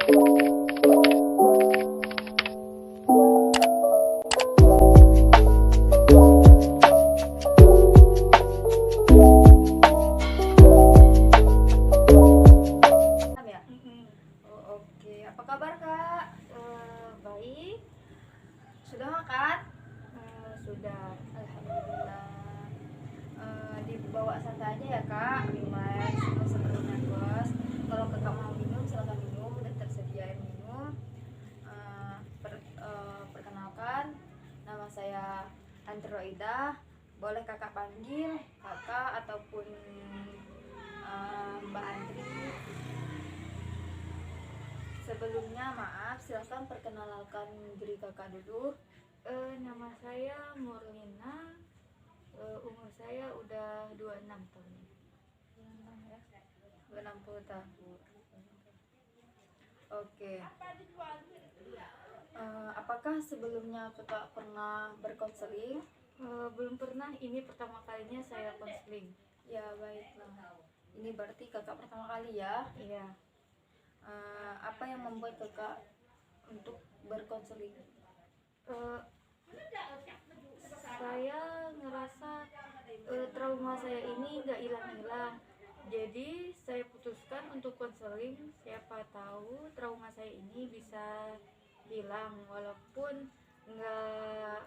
Oke, apa kabar Kak? Baik. Sudah makan? Sudah, alhamdulillah. Dibawa santai aja ya Kak, relax, nggak usah terlalu nervous. Kalau Kakak mau minum, silakan minum, udah tersedia air minum. Perkenalkan, nama saya Andri Roida. Boleh Kakak panggil Kakak ataupun Mbak Andri. Sebelumnya maaf, silakan perkenalkan diri Kakak dulu. Nama saya Murlina, umur saya udah 26 tahun. 60 tahun. Oke. Apakah sebelumnya Kakak pernah berkonseling? Belum pernah, ini pertama kalinya saya konseling. Ya, baiklah. Ini berarti Kakak pertama kali ya? Iya. Apa yang membuat Kakak untuk berkonseling? Saya ngerasa trauma saya ini nggak hilang-hilang. Jadi saya putuskan untuk konseling, siapa tahu trauma saya ini bisa hilang walaupun nggak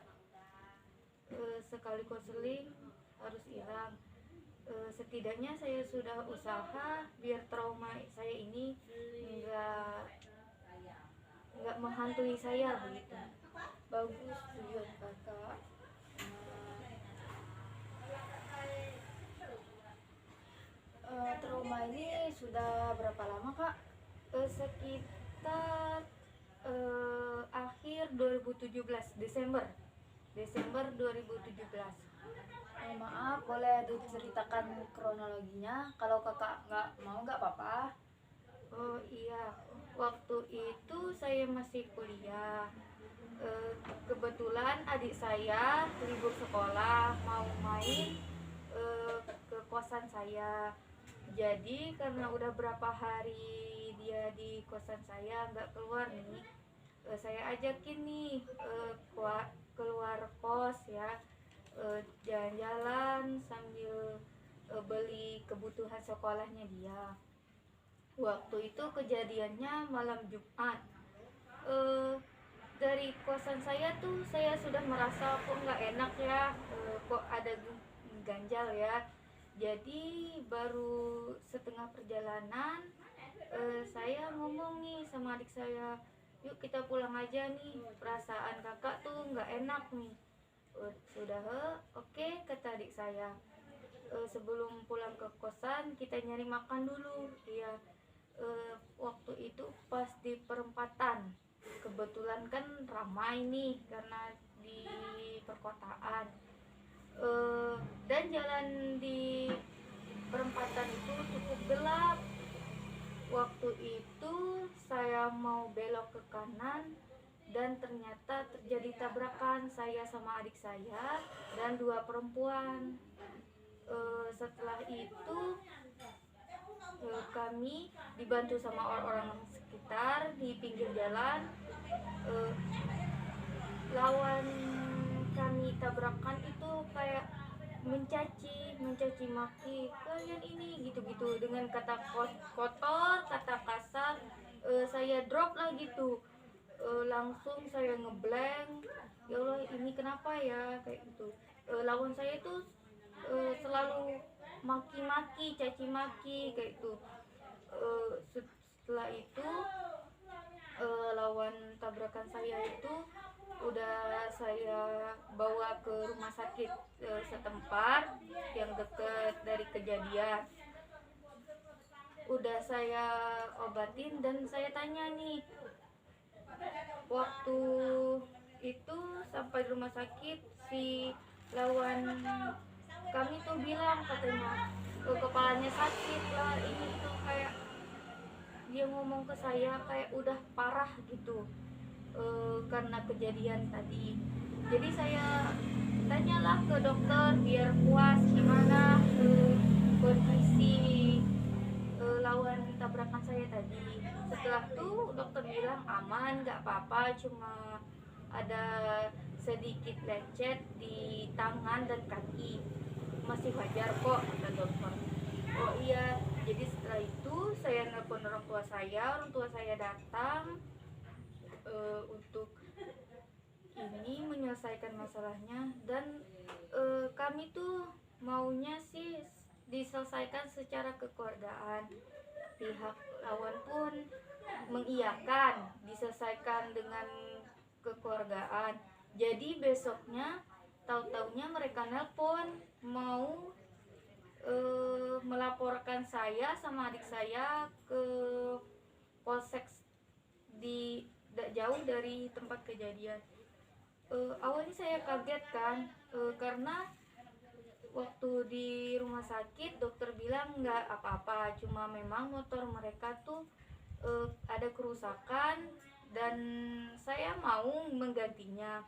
sekali konseling harus hilang. Setidaknya saya sudah usaha biar trauma saya ini nggak menghantui saya begitu. Bagus tujuan Kakak. Trauma ini sudah berapa lama Kak? Sekitar akhir 2017, Desember 2017. Maaf, boleh diceritakan kronologinya? Kalau Kakak nggak mau, nggak apa-apa. Oh iya, waktu itu saya masih kuliah. Kebetulan adik saya libur sekolah mau main ke kosan saya. Jadi karena udah berapa hari dia di kosan saya nggak keluar nih, saya ajakin nih keluar kos ya, jalan-jalan sambil beli kebutuhan sekolahnya dia. Waktu itu kejadiannya malam Jumat. Dari kosan saya tuh saya sudah merasa kok nggak enak ya, kok ada ganjal ya. Jadi baru setengah perjalanan saya ngomong nih sama adik saya, yuk kita pulang aja nih, perasaan kakak tuh nggak enak nih. Sudah, oke, kata adik saya. Sebelum pulang ke kosan kita nyari makan dulu ya. Waktu itu pas di perempatan, kebetulan kan ramai nih karena di perkotaan, dan jalan di perempatan itu cukup gelap. Waktu itu saya mau belok ke kanan dan ternyata terjadi tabrakan saya sama adik saya dan dua perempuan. Setelah itu kami dibantu sama orang-orang sekitar di pinggir jalan. Lawan kami tabrakan itu kayak mencaci maki, kalian ini gitu-gitu dengan kata kotor, kata kasar. Saya drop lah gitu. Langsung saya ngeblank, ya Allah ini kenapa ya kayak gitu. Lawan saya itu selalu maki-maki, caci maki kayak gitu. Setelah itu lawan tabrakan saya itu udah saya bawa ke rumah sakit setempat yang dekat dari kejadian. Udah saya obatin dan saya tanya nih, waktu itu sampai di rumah sakit si lawan kami tuh bilang katanya kepalanya sakit lah, ini tuh kayak dia ngomong ke saya kayak udah parah gitu karena kejadian tadi. Jadi saya tanyalah ke dokter biar puas gimana kondisi lawan tabrakan saya tadi. Setelah itu dokter bilang aman, nggak apa-apa, cuma ada sedikit lecet di tangan dan kaki, masih wajar kok, kata dokter. Oh iya, jadi setelah itu saya nelpon orang tua saya datang untuk ini menyelesaikan masalahnya. Dan kami tuh maunya sih diselesaikan secara kekeluargaan. Pihak lawan pun mengiyakan diselesaikan dengan kekeluargaan. Jadi besoknya tahu-taunya mereka nelpon mau melaporkan saya sama adik saya ke polsek di jauh dari tempat kejadian. Awalnya saya kaget kan, karena waktu di rumah sakit dokter bilang nggak apa-apa, cuma memang motor mereka tuh ada kerusakan dan saya mau menggantinya.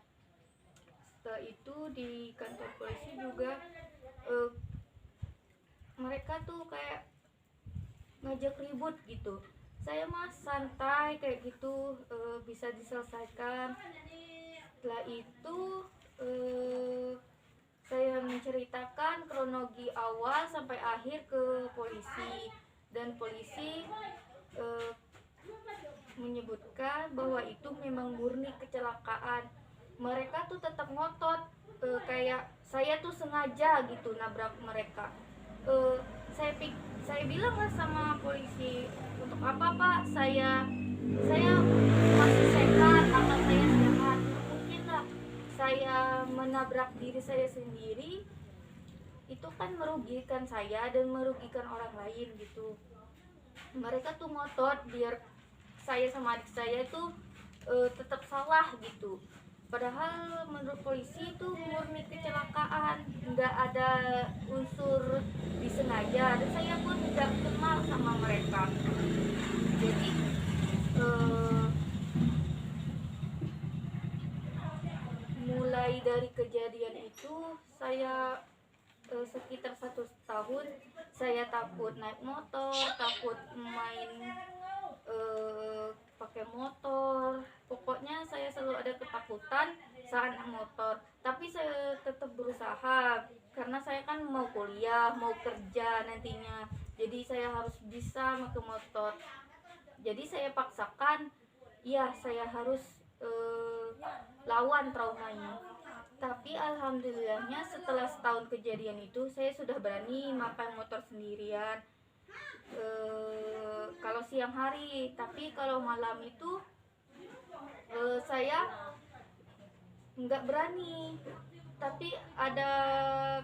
Setelah itu di kantor polisi juga mereka tuh kayak ngajak ribut gitu. Saya mah santai kayak gitu, bisa diselesaikan. Setelah itu saya menceritakan kronologi awal sampai akhir ke polisi, dan polisi menyebutkan bahwa itu memang murni kecelakaan. Mereka tuh tetap ngotot, kayak saya tuh sengaja gitu nabrak mereka. Saya bilang lah sama polisi, untuk apa pak, saya masih sehat, akal saya sehat, mungkin lah saya menabrak diri saya sendiri, itu kan merugikan saya dan merugikan orang lain gitu. Mereka tuh ngotot biar saya sama adik saya tuh tetap salah gitu. Padahal menurut polisi itu murni kecelakaan, nggak ada unsur disengaja, dan saya pun nggak kenal sama mereka. Jadi mulai dari kejadian itu saya sekitar 1 tahun saya takut naik motor, takut main pakai motor. Pokoknya saya selalu ada ketakutan saat naik motor. Tapi saya tetap berusaha karena saya kan mau kuliah, mau kerja nantinya. Jadi saya harus bisa pakai motor. Jadi saya paksakan, ya saya harus lawan traumanya. Tapi alhamdulillahnya setelah setahun kejadian itu saya sudah berani makan motor sendirian. Kalau siang hari, tapi kalau malam itu saya nggak berani. Tapi ada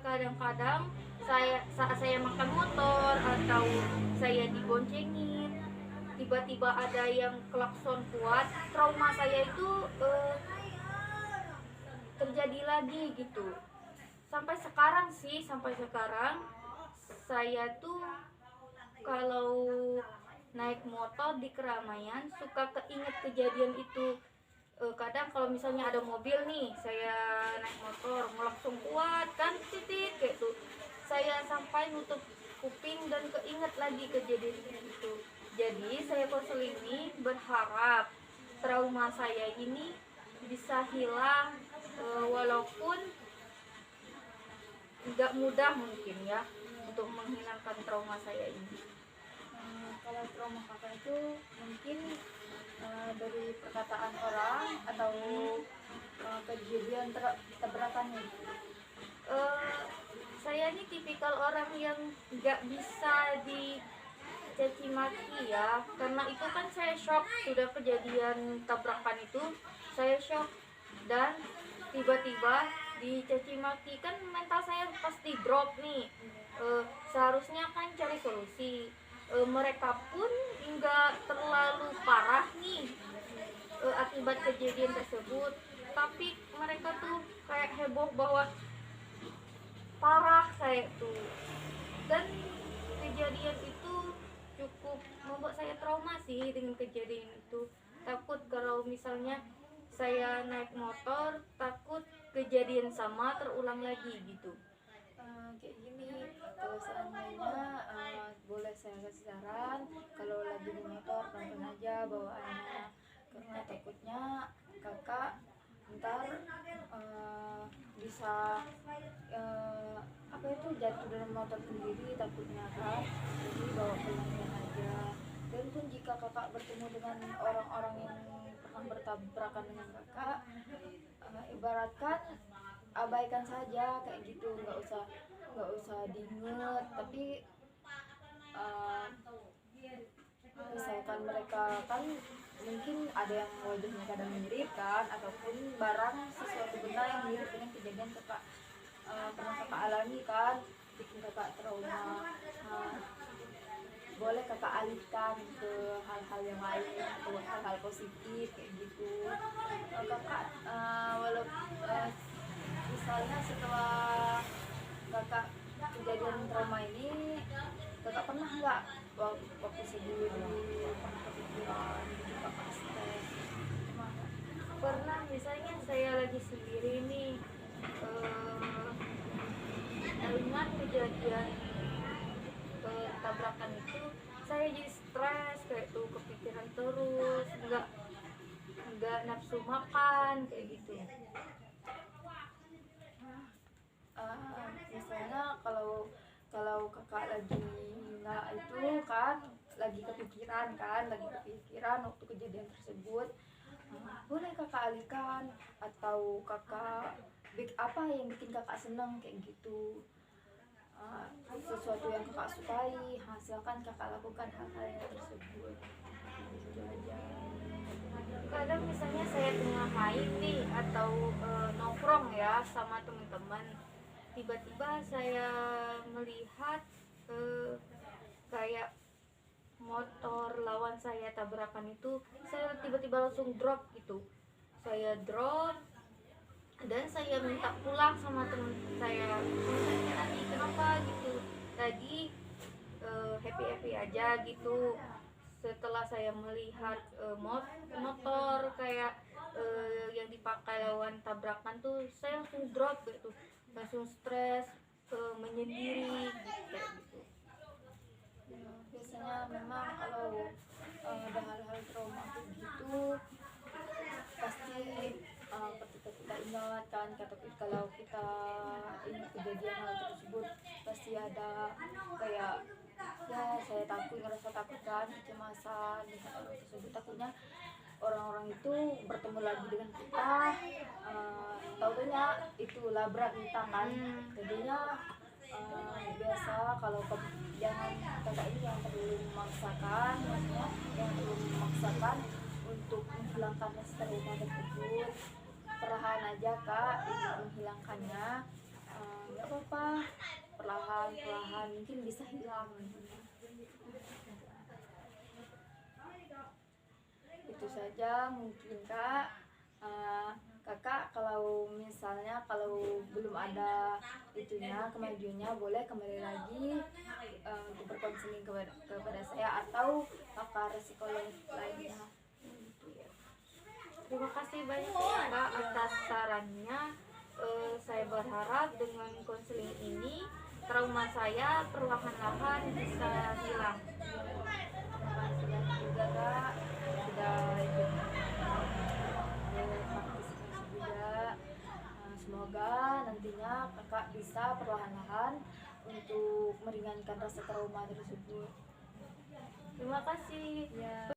kadang-kadang saat saya makan motor atau saya diboncengin, tiba-tiba ada yang klakson kuat, trauma saya itu terjadi lagi gitu. Sampai sekarang saya tuh kalau naik motor di keramaian suka keinget kejadian itu. Kadang kalau misalnya ada mobil nih, saya naik motor langsung kuat kan, titit kayak tuh, saya sampai nutup kuping dan keinget lagi kejadian itu. Jadi saya konseling ini berharap trauma saya ini bisa hilang, walaupun nggak mudah mungkin ya untuk menghilangkan trauma saya ini. Kalau trauma kakak itu mungkin dari perkataan orang atau kejadian tabrakannya. Saya ini tipikal orang yang nggak bisa dicaci maki ya, karena itu kan saya shock, sudah kejadian tabrakan itu saya shock, dan tiba-tiba dicaci maki kan mental saya pasti drop nih. Seharusnya kan cari solusi. Mereka pun nggak terlalu parah nih akibat kejadian tersebut, tapi mereka tuh kayak heboh bahwa parah kayak tuh. Dan kejadian itu cukup membuat saya trauma sih dengan kejadian itu. Takut kalau misalnya saya naik motor, takut kejadian sama terulang lagi gitu. kayak gini, kalau seandainya boleh saya kasih saran, kalau lagi di motor pelan aja bawaannya, karena takutnya kakak ntar bisa apa itu jatuh dalam motor sendiri takutnya kan, jadi bawa pelan aja. Dan pun jika kakak bertemu dengan orang-orang yang pernah bertabrakan dengan kakak, ibaratkan abaikan saja kayak gitu, nggak usah diinget. Tapi misalkan mereka kan mungkin ada yang wajahnya kadang mirip kan, ataupun barang sesuatu benda yang mirip dengan kejadian kakak pernah kakak alami kan, bikin kakak trauma. Boleh kakak alihkan ke hal-hal yang lain atau hal-hal positif kayak gitu. Kakak misalnya setelah kakak kejadian trauma ini, kakak pernah nggak waktu sendiri pernah kepikiran gitu, kakak stres? Pernah, misalnya saya lagi sendiri nih, ingat kejadian tabrakan itu, saya jadi stres kayak tuh, kepikiran terus, nggak nafsu makan kayak gitu. Misalnya kalau kakak lagi nggak itu kan, lagi kepikiran waktu kejadian tersebut, boleh kakak alihkan, atau kakak apa yang bikin kakak senang kayak gitu. Sesuatu yang kakak sukai, silakan kakak lakukan hal-hal yang tersebut, gitu aja. Kadang misalnya saya tengah main nih atau nongkrong ya sama teman-teman, tiba-tiba saya melihat kayak motor lawan saya tabrakan itu, saya tiba-tiba langsung drop gitu. Saya drop dan saya minta pulang sama teman saya. Tadi kenapa gitu? Tadi happy aja gitu. Setelah saya melihat motor kayak yang dipakai lawan tabrakan tuh, saya langsung drop gitu, langsung stres, menyendiri kayak gitu. Biasanya memang kalau ada hal-hal trauma kayak gitu, pasti ketika kita ingat kan, kalau kita ingat kejadian hal tersebut, pasti ada kayak ya saya ngerasa takut kan, kecemasan dengan orang tersebut. Takutnya orang-orang itu bertemu lagi dengan kita, taunya itu labrak kita kan. Jadinya biasa kalau jangan, kakak ini yang perlu memaksakan, maksudnya yang perlu memaksakan untuk menghilangkan trauma tersebut. Perlahan aja kak, menghilangkannya, nggak apa-apa, perlahan mungkin bisa hilang. Itu saja mungkin kak. Kakak kalau misalnya kalau belum ada itunya, kemajuannya, boleh kembali lagi untuk berkonseling kepada saya atau pakar psikolog lainnya. Terima kasih banyak ya Kak atas sarannya. Saya berharap dengan konseling ini trauma saya perlahan-lahan bisa hilang. Terima kasih banyak juga kak sudah ikut partisipasi juga. Semoga nantinya kakak bisa perlahan-lahan untuk meringankan rasa trauma tersebut. Terima kasih. Ya.